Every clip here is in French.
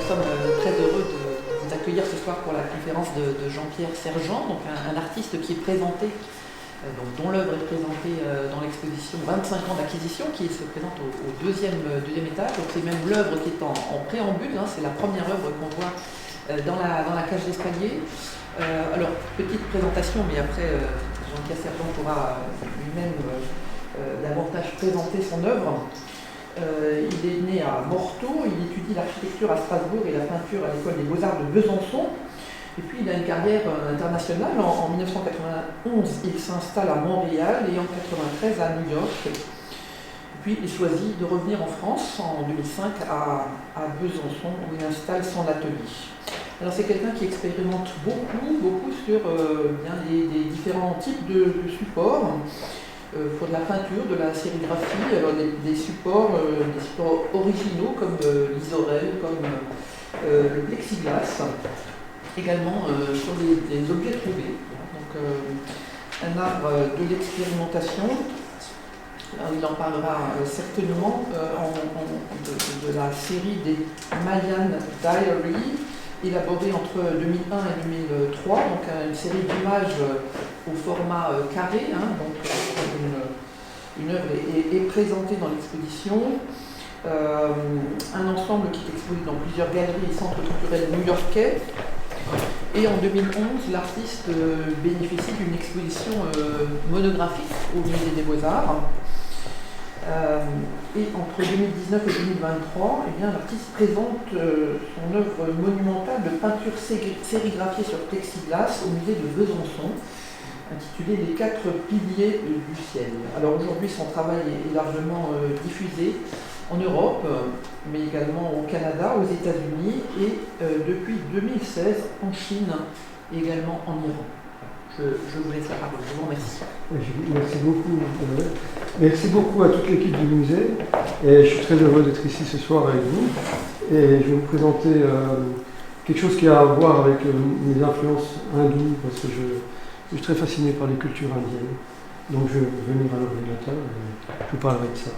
sommes très heureux de vous accueillir ce soir pour la conférence de Jean-Pierre Sergent, donc un artiste qui est présenté, dont l'œuvre est présentée dans l'exposition 25 ans d'acquisition, qui se présente au deuxième étage. Donc c'est même l'œuvre qui est en préambule, hein, c'est la première œuvre qu'on voit dans la cage d'escalier. Alors, petite présentation, mais après Jean-Pierre Sergent pourra lui-même davantage présenter son œuvre. Il est né à Morteau, il étudie l'architecture à Strasbourg et la peinture à l'école des Beaux-Arts de Besançon. Et puis il a une carrière internationale. En 1991, il s'installe à Montréal et en 1993 à New York. Et puis il choisit de revenir en France en 2005 à Besançon où il installe son atelier. Alors c'est quelqu'un qui expérimente beaucoup sur des différents types de supports. Pour de la peinture, de la sérigraphie, alors des supports originaux comme l'isorel, comme le plexiglas, également sur des objets trouvés. Donc un art de l'expérimentation. Il en parlera certainement de la série des Mayan Diary, élaborée entre 2001 et 2003, donc une série d'images au format carré, hein, donc une œuvre est présentée dans l'exposition, un ensemble qui est exposé dans plusieurs galeries et centres culturels new-yorkais. Et en 2011, l'artiste bénéficie d'une exposition monographique au Musée des Beaux-Arts. Et entre 2019 et 2023, l'artiste présente son œuvre monumentale de peinture sérigraphiée sur plexiglas au musée de Besançon, intitulée Les 4 piliers du ciel. Alors aujourd'hui, son travail est largement diffusé en Europe, mais également au Canada, aux États-Unis et depuis 2016 en Chine et également en Iran. Je vous laisse la parole. Je vous remercie. Merci beaucoup. Merci beaucoup à toute l'équipe du musée. Et je suis très heureux d'être ici ce soir avec vous. Et je vais vous présenter quelque chose qui a à voir avec mes influences hindoues, parce que je suis très fasciné par les cultures indiennes. Donc je vais venir à l'ordinateur et je vous parlerai de ça.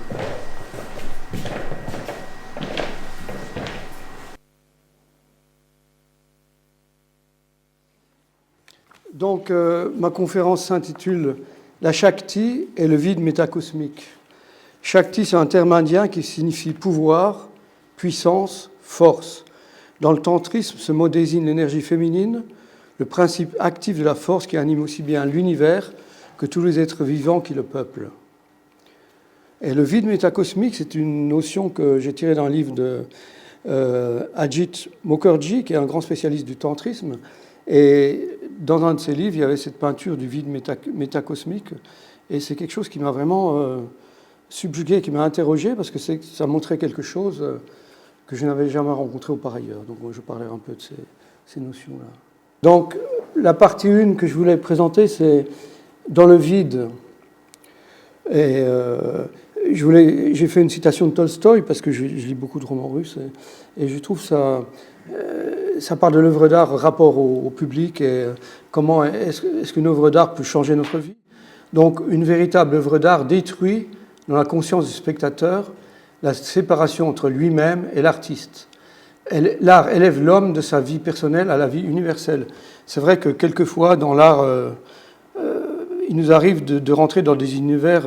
Donc, ma conférence s'intitule « La Shakti et le vide métacosmique ». Shakti, c'est un terme indien qui signifie pouvoir, puissance, force. Dans le tantrisme, ce mot désigne l'énergie féminine, le principe actif de la force qui anime aussi bien l'univers que tous les êtres vivants qui le peuplent. Et le vide métacosmique, c'est une notion que j'ai tirée d'un livre de Ajit Mukherjee, qui est un grand spécialiste du tantrisme. Et dans un de ses livres, il y avait cette peinture du vide métacosmique. Et c'est quelque chose qui m'a vraiment subjugué, qui m'a interrogé, parce que ça montrait quelque chose que je n'avais jamais rencontré auparavant. Donc je parlerai un peu de ces notions-là. Donc la partie 1 que je voulais présenter, c'est dans le vide. Et j'ai fait une citation de Tolstoï, parce que je lis beaucoup de romans russes, et je trouve ça... ça parle de l'œuvre d'art, rapport au public, et comment est-ce qu'une œuvre d'art peut changer notre vie. Donc une véritable œuvre d'art détruit dans la conscience du spectateur la séparation entre lui-même et l'artiste. L'art élève l'homme de sa vie personnelle à la vie universelle. C'est vrai que quelquefois dans l'art, il nous arrive de rentrer dans des univers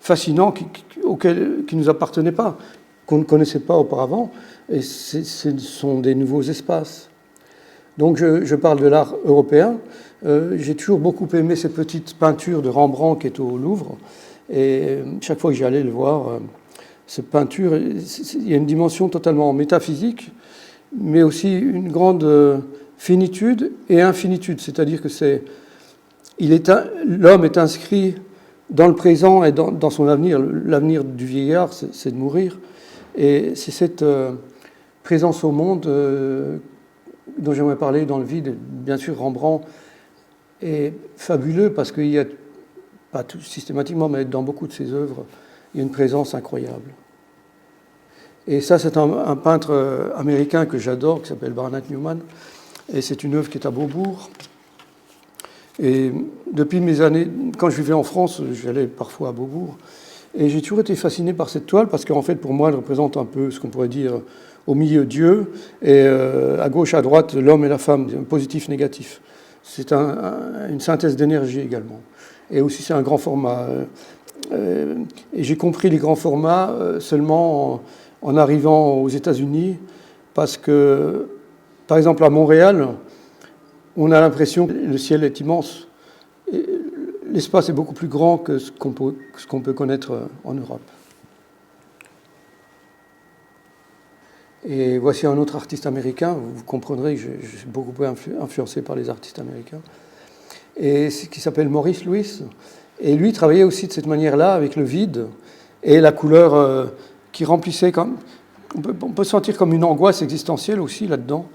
fascinants qui ne nous appartenaient pas, qu'on ne connaissait pas auparavant. Et ce sont des nouveaux espaces. Donc je parle de l'art européen. J'ai toujours beaucoup aimé cette petite peinture de Rembrandt qui est au Louvre. Et chaque fois que j'allais le voir, cette peinture, il y a une dimension totalement métaphysique, mais aussi une grande finitude et infinitude. C'est-à-dire que l'homme est inscrit dans le présent et dans son avenir. L'avenir du vieillard, c'est de mourir. Et c'est cette présence au monde dont j'aimerais parler dans le vide. Bien sûr, Rembrandt est fabuleux parce qu'il y a, pas tout, systématiquement, mais dans beaucoup de ses œuvres, il y a une présence incroyable. Et ça, c'est un peintre américain que j'adore, qui s'appelle Barnett Newman. Et c'est une œuvre qui est à Beaubourg. Et depuis mes années, quand je vivais en France, j'allais parfois à Beaubourg. Et j'ai toujours été fasciné par cette toile parce qu'en fait, pour moi, elle représente un peu ce qu'on pourrait dire au milieu Dieu, et à gauche, à droite, l'homme et la femme, positif, négatif. C'est une synthèse d'énergie également. Et aussi, c'est un grand format. Et j'ai compris les grands formats seulement en arrivant aux États-Unis, parce que, par exemple, à Montréal, on a l'impression que le ciel est immense. Et l'espace est beaucoup plus grand que ce qu'on peut connaître en Europe. Et voici un autre artiste américain. Vous comprendrez que je suis beaucoup influencé par les artistes américains. Et qui s'appelle Maurice Lewis. Et lui travaillait aussi de cette manière-là, avec le vide et la couleur qui remplissait comme... On peut sentir comme une angoisse existentielle aussi là-dedans.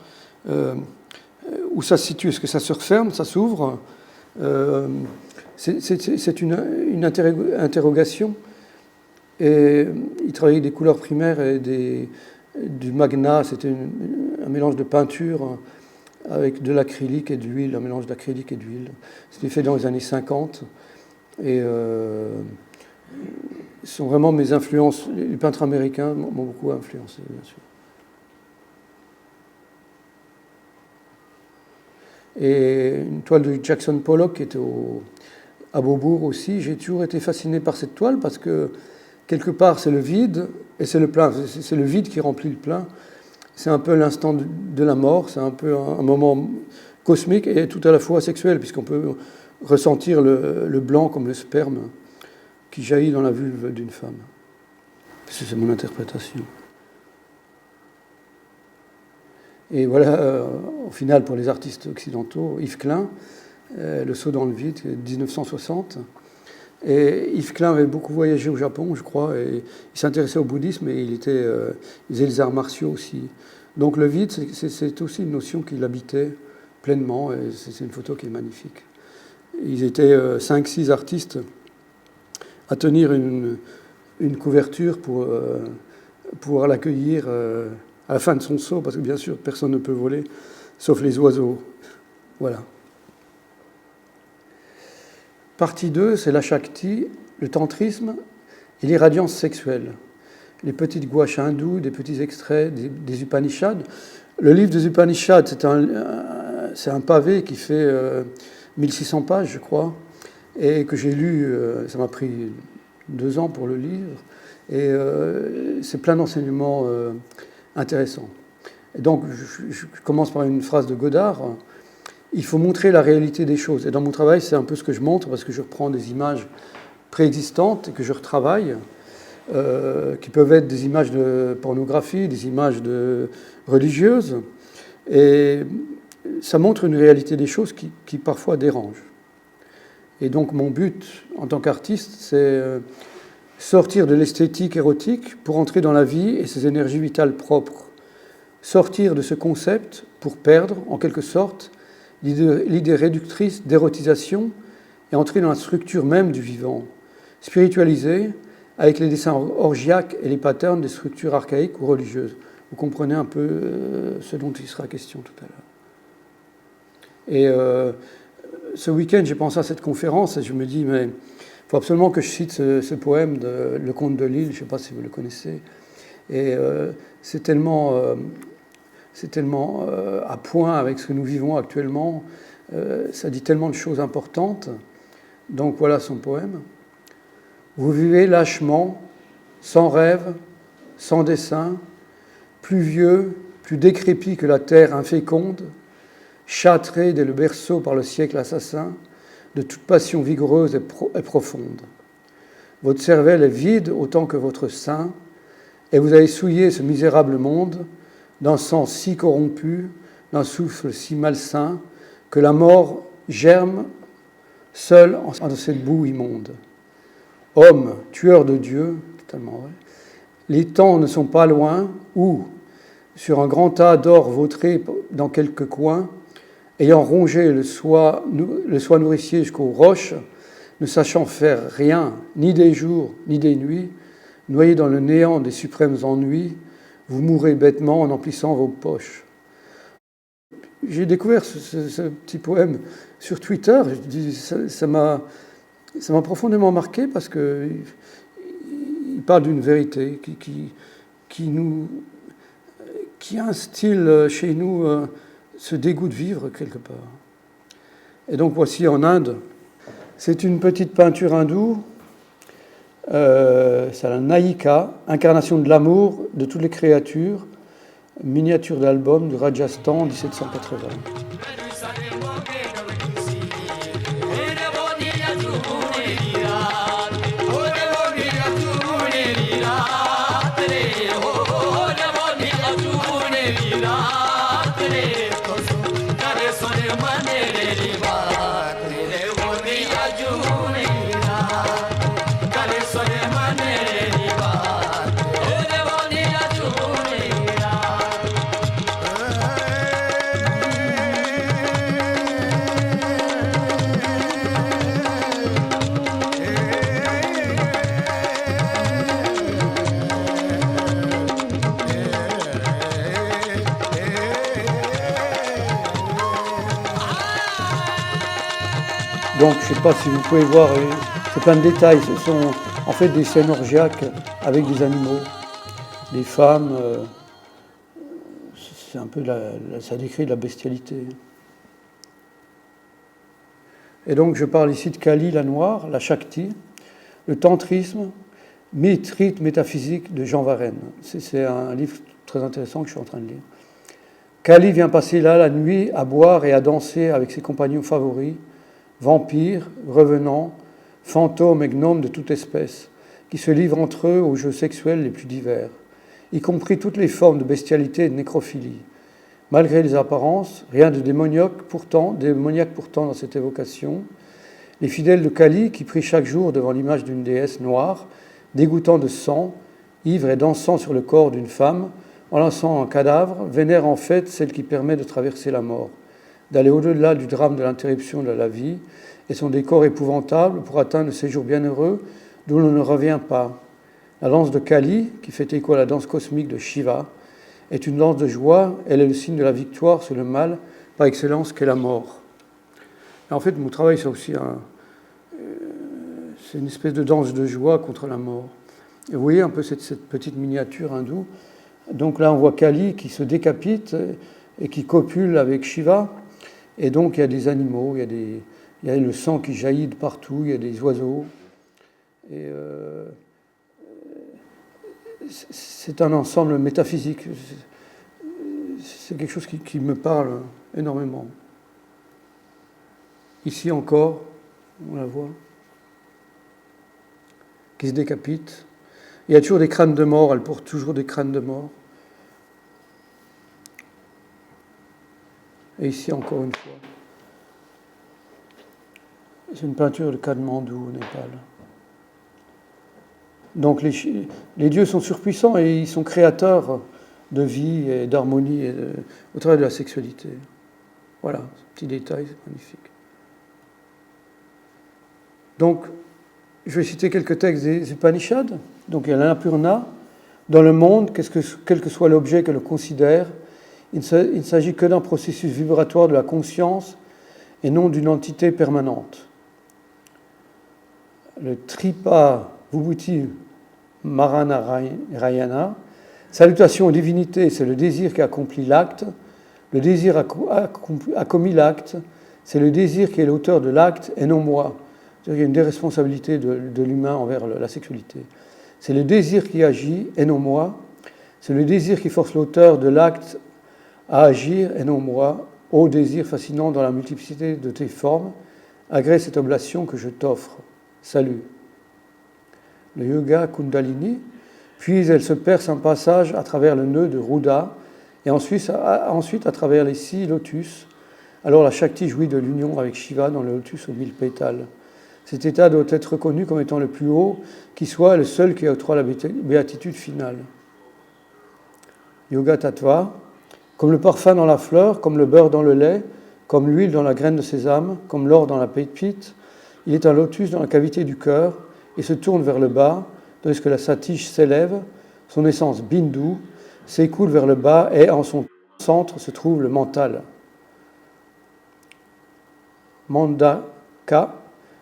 Où ça se situe? Est-ce que ça se referme, ça s'ouvre? C'est une interrogation. Et il travaillait des couleurs primaires et du magna. C'était un mélange de peinture avec de l'acrylique et de l'huile, un mélange d'acrylique et d'huile. C'était fait dans les années 50. Et ce sont vraiment mes influences. Les peintres américains m'ont beaucoup influencé, bien sûr. Et une toile de Jackson Pollock qui était à Beaubourg aussi. J'ai toujours été fasciné par cette toile parce que quelque part c'est le vide et c'est le plein. C'est le vide qui remplit le plein. C'est un peu l'instant de la mort, c'est un peu un moment cosmique et tout à la fois sexuel, puisqu'on peut ressentir le blanc comme le sperme qui jaillit dans la vulve d'une femme. C'est mon interprétation. Et voilà, au final, pour les artistes occidentaux, Yves Klein, Le saut dans le vide, 1960. Et Yves Klein avait beaucoup voyagé au Japon, je crois, et il s'intéressait au bouddhisme, et il faisait les arts martiaux aussi. Donc le vide, c'est aussi une notion qui l'habitait pleinement, et c'est une photo qui est magnifique. Ils étaient 5-6 artistes à tenir une couverture pour pouvoir l'accueillir à la fin de son saut, parce que bien sûr, personne ne peut voler, sauf les oiseaux. Voilà. Partie 2, c'est la Shakti, le tantrisme et l'irradiance sexuelle. Les petites gouaches hindoues, des petits extraits des Upanishads. Le livre des Upanishads, c'est un pavé qui fait 1600 pages, je crois, et que j'ai lu, ça m'a pris 2 ans pour le lire, et c'est plein d'enseignements intéressants. Et donc, je commence par une phrase de Godard. Il faut montrer la réalité des choses. Et dans mon travail, c'est un peu ce que je montre, parce que je reprends des images préexistantes et que je retravaille, qui peuvent être des images de pornographie, des images religieuses. Et ça montre une réalité des choses qui parfois dérange. Et donc mon but en tant qu'artiste, c'est sortir de l'esthétique érotique pour entrer dans la vie et ses énergies vitales propres. Sortir de ce concept pour perdre, en quelque sorte, l'idée réductrice d'érotisation et entrer dans la structure même du vivant, spiritualiser avec les dessins orgiaques et les patterns des structures archaïques ou religieuses. Vous comprenez un peu ce dont il sera question tout à l'heure. Et ce week-end, j'ai pensé à cette conférence et je me dis, mais il faut absolument que je cite ce poème de Le Comte de Lille, je ne sais pas si vous le connaissez. Et c'est tellement à point avec ce que nous vivons actuellement, ça dit tellement de choses importantes. Donc voilà son poème. Vous vivez lâchement, sans rêve, sans dessein, plus vieux, plus décrépit que la terre inféconde, châtré dès le berceau par le siècle assassin, de toute passion vigoureuse et profonde. Votre cervelle est vide autant que votre sein, et vous avez souillé ce misérable monde d'un sang si corrompu, d'un souffle si malsain, que la mort germe seule en cette boue immonde. Homme, tueur de Dieu, totalement vrai, les temps ne sont pas loin où, sur un grand tas d'or vautré dans quelques coins, ayant rongé le soie nourricier jusqu'aux roches, ne sachant faire rien, ni des jours, ni des nuits, noyé dans le néant des suprêmes ennuis, vous mourrez bêtement en emplissant vos poches. J'ai découvert ce petit poème sur Twitter. Ça m'a profondément marqué parce que il parle d'une vérité qui instille chez nous ce dégoût de vivre quelque part. Et donc voici en Inde, c'est une petite peinture hindoue, c'est la Nayika, incarnation de l'amour de toutes les créatures, miniature d'album du Rajasthan 1780. Donc, je ne sais pas si vous pouvez voir, c'est plein de détails. Ce sont en fait des scènes orgiaques avec des animaux, des femmes. C'est un peu ça décrit de la bestialité. Et donc, je parle ici de Kali, la noire, la Shakti, le tantrisme, mythe, rite métaphysique de Jean Varenne. C'est un livre très intéressant que je suis en train de lire. Kali vient passer là la nuit à boire et à danser avec ses compagnons favoris, vampires, revenants, fantômes et gnomes de toute espèce, qui se livrent entre eux aux jeux sexuels les plus divers, y compris toutes les formes de bestialité et de nécrophilie. Malgré les apparences, rien de démoniaque pourtant dans cette évocation. Les fidèles de Kali, qui prient chaque jour devant l'image d'une déesse noire, dégoûtant de sang, ivre et dansant sur le corps d'une femme, en lançant un cadavre, vénèrent en fait celle qui permet de traverser la mort, d'aller au-delà du drame de l'interruption de la vie et son décor épouvantable pour atteindre le séjour bienheureux d'où l'on ne revient pas. La danse de Kali, qui fait écho à la danse cosmique de Shiva, est une danse de joie. Elle est le signe de la victoire sur le mal par excellence qu'est la mort. Et en fait, mon travail, c'est aussi c'est une espèce de danse de joie contre la mort. Et vous voyez un peu cette petite miniature hindoue. Donc là, on voit Kali qui se décapite et qui copule avec Shiva. Et donc, il y a des animaux, il y a le sang qui jaillit de partout, il y a des oiseaux. Et c'est un ensemble métaphysique. C'est quelque chose qui me parle énormément. Ici encore, on la voit, qui se décapite. Il y a toujours des crânes de mort, elle porte toujours des crânes de mort. Et ici, encore une fois, c'est une peinture de Kathmandu, au Népal. Donc les dieux sont surpuissants et ils sont créateurs de vie et d'harmonie au travers de la sexualité. Voilà, ce petit détail, c'est magnifique. Donc, je vais citer quelques textes des Upanishads. Donc, il y a l'Annapurna. Dans le monde, quel que soit l'objet que l'on considère, il ne s'agit que d'un processus vibratoire de la conscience et non d'une entité permanente. Le Tripa Vibhuti Maranarayana, salutation aux divinités, c'est le désir qui accomplit l'acte. Le désir a commis l'acte, c'est le désir qui est l'auteur de l'acte et non moi. C'est-à-dire qu'il y a une déresponsabilité de l'humain envers la sexualité. C'est le désir qui agit et non moi. C'est le désir qui force l'auteur de l'acte à agir et non moi. Ô désir fascinant dans la multiplicité de tes formes, agrée cette oblation que je t'offre. Salut. Le yoga Kundalini, puis elle se perce un passage à travers le nœud de Ruda et ensuite à travers les 6 lotus. Alors la Shakti jouit de l'union avec Shiva dans le lotus aux 1000 pétales. Cet état doit être reconnu comme étant le plus haut, qui soit le seul qui octroie la béatitude finale. Yoga Tattva, comme le parfum dans la fleur, comme le beurre dans le lait, comme l'huile dans la graine de sésame, comme l'or dans la pépite, il est un lotus dans la cavité du cœur et se tourne vers le bas, tandis que la satige s'élève, son essence bindu s'écoule vers le bas et en son centre se trouve le mental. Mandaka,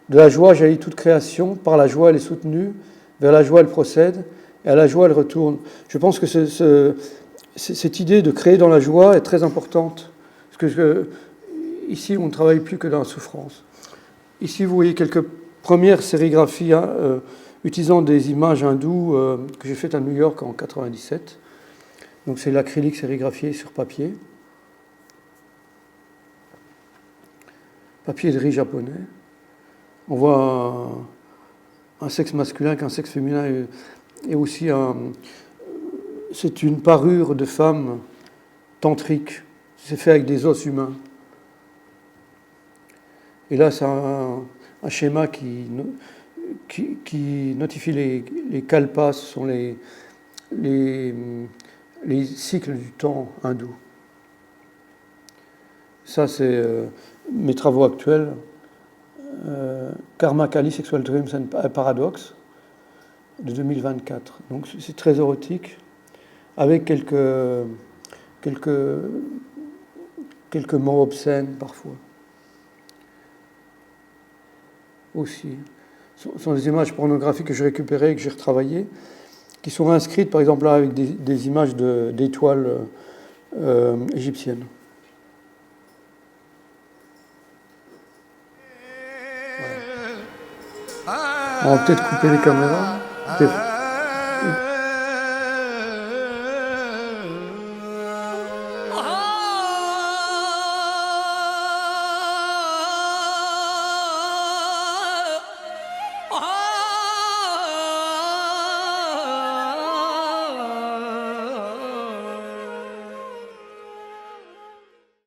de la joie jaillit toute création, par la joie elle est soutenue, Vers la joie, elle procède, et à la joie, elle retourne. Je pense que cette idée de créer dans la joie est très importante. Parce que ici, on ne travaille plus que dans la souffrance. Ici, vous voyez quelques premières sérigraphies utilisant des images hindoues que j'ai faites à New York en 1997. Donc c'est l'acrylique sérigraphié sur papier. Papier de riz japonais. On voit un sexe masculin qu'un sexe féminin et aussi c'est une parure de femme tantrique. C'est fait avec des os humains. Et là, c'est un schéma qui notifie les kalpas, ce sont les cycles du temps hindou. Ça, c'est mes travaux actuels. Karma Kali, Sexual Dreams and Paradox, de 2024. Donc c'est très érotique, avec quelques mots obscènes parfois. Aussi. Ce sont des images pornographiques que j'ai récupérées et que j'ai retravaillées, qui sont inscrites par exemple là avec des images d'étoiles égyptiennes. Voilà. On va peut-être couper les caméras.